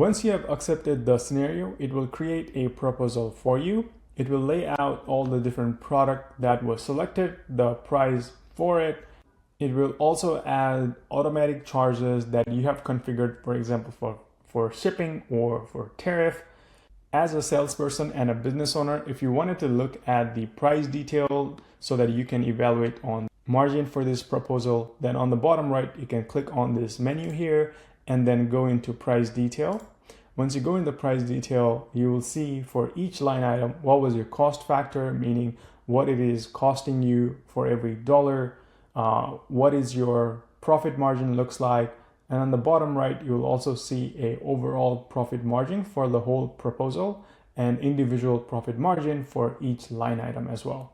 Once you have accepted the scenario, it will create a proposal for you. It will lay out all the different product that was selected, the price for it. It will also add automatic charges that you have configured, for example, for shipping or for tariff. As a salesperson and a business owner, if you wanted to look at the price detail so that you can evaluate on margin for this proposal, then on the bottom right, you can click on this menu here and then go into price detail. Once you go in the price detail, you will see for each line item, what was your cost factor, meaning what it is costing you for every dollar, what is your profit margin looks like. And on the bottom right, you will also see a overall profit margin for the whole proposal and individual profit margin for each line item as well.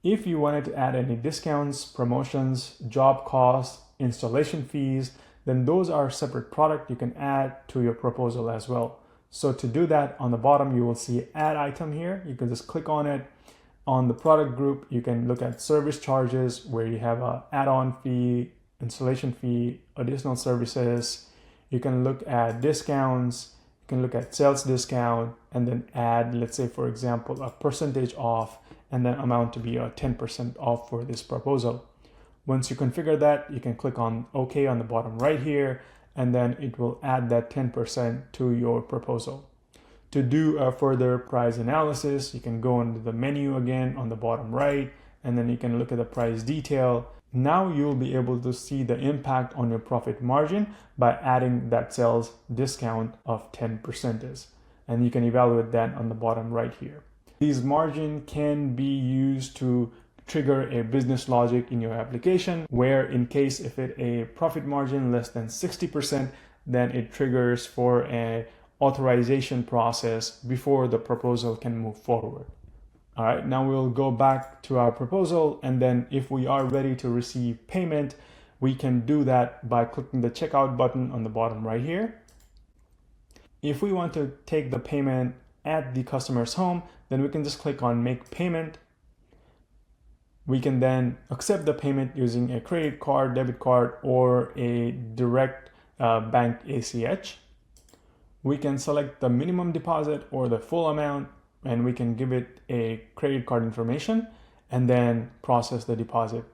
If you wanted to add any discounts, promotions, job costs, installation fees, then those are separate product you can add to your proposal as well. So to do that, on the bottom, you will see add item here. You can just click on it. On the product group, you can look at service charges where you have a add-on fee, installation fee, additional services. You can look at discounts, you can look at sales discount, and then add, let's say, for example, a percentage off, and then amount to be a 10% off for this proposal. Once you configure that, you can click on OK on the bottom right here, and then it will add that 10% to your proposal. To do a further price analysis, you can go into the menu again on the bottom right, and then you can look at the price detail. Now you'll be able to see the impact on your profit margin by adding that sales discount of 10%. And you can evaluate that on the bottom right here. These margin can be used to trigger a business logic in your application, where in case if it a profit margin less than 60%, then it triggers for an authorization process before the proposal can move forward. All right, now we'll go back to our proposal, and then if we are ready to receive payment, we can do that by clicking the checkout button on the bottom right here. If we want to take the payment at the customer's home, then we can just click on make payment. We can then accept the payment using a credit card, debit card, or a direct bank ACH. We can select the minimum deposit or the full amount, and we can give it a credit card information and then process the deposit.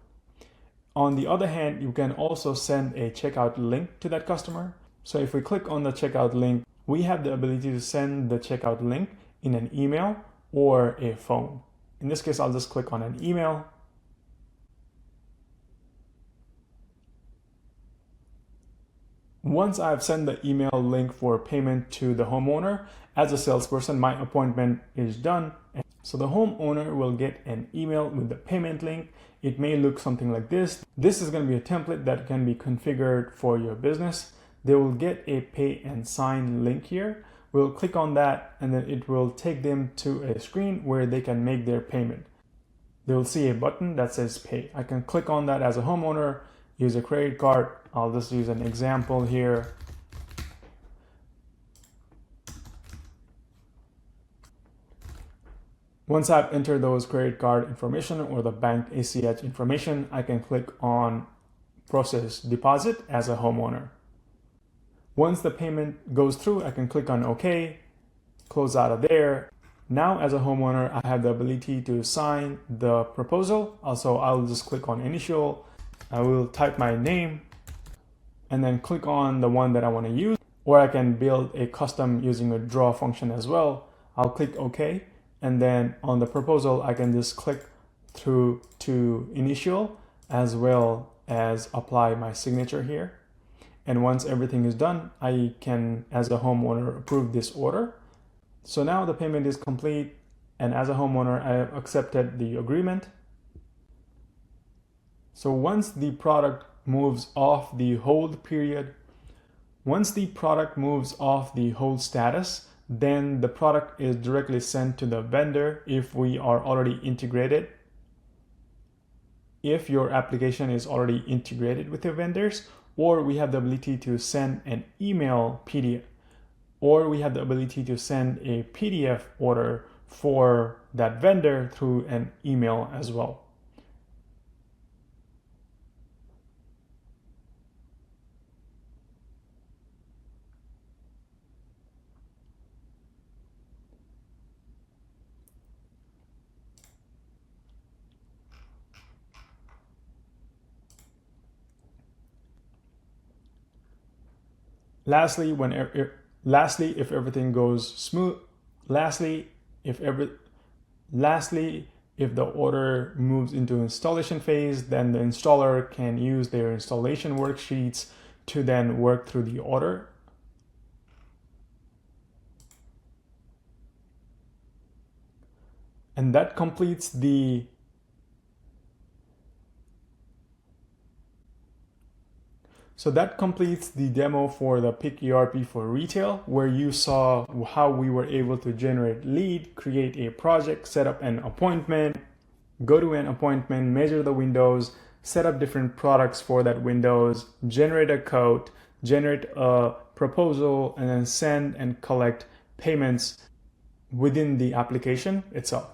On the other hand, you can also send a checkout link to that customer. So if we click on the checkout link, we have the ability to send the checkout link in an email or a phone. In this case, I'll just click on an email. Once I've sent the email link for payment to the homeowner, as a salesperson, my appointment is done. So the homeowner will get an email with the payment link. It may look something like this. This is going to be a template that can be configured for your business. They will get a pay and sign link here. We'll click on that, and then it will take them to a screen where they can make their payment. They will see a button that says pay. I can click on that as a homeowner, use a credit card. I'll just use an example here. Once I've entered those credit card information or the bank ACH information, I can click on process deposit as a homeowner. Once the payment goes through, I can click on OK, close out of there. Now as a homeowner, I have the ability to sign the proposal. Also, I'll just click on initial. I will type my name and then click on the one that I want to use, or I can build a custom using a draw function as well. I'll click OK, and then on the proposal, I can just click through to initial as well as apply my signature here. And once everything is done, I can, as a homeowner, approve this order. So now the payment is complete, and as a homeowner, I have accepted the agreement. So once the product moves off the hold period, once the product moves off the hold status, then the product is directly sent to the vendor if we are already integrated. If your application is already integrated with your vendors, or we have the ability to send an email PDF, or we have the ability to send a PDF order for that vendor through an email as well. Lastly, if everything goes smooth, lastly, if the order moves into installation phase, then the installer can use their installation worksheets to then work through the order. And that completes the demo for the PIC ERP for retail, where you saw how we were able to generate lead, create a project, set up an appointment, go to an appointment, measure the windows, set up different products for that windows, generate a quote, generate a proposal, and then send and collect payments within the application itself.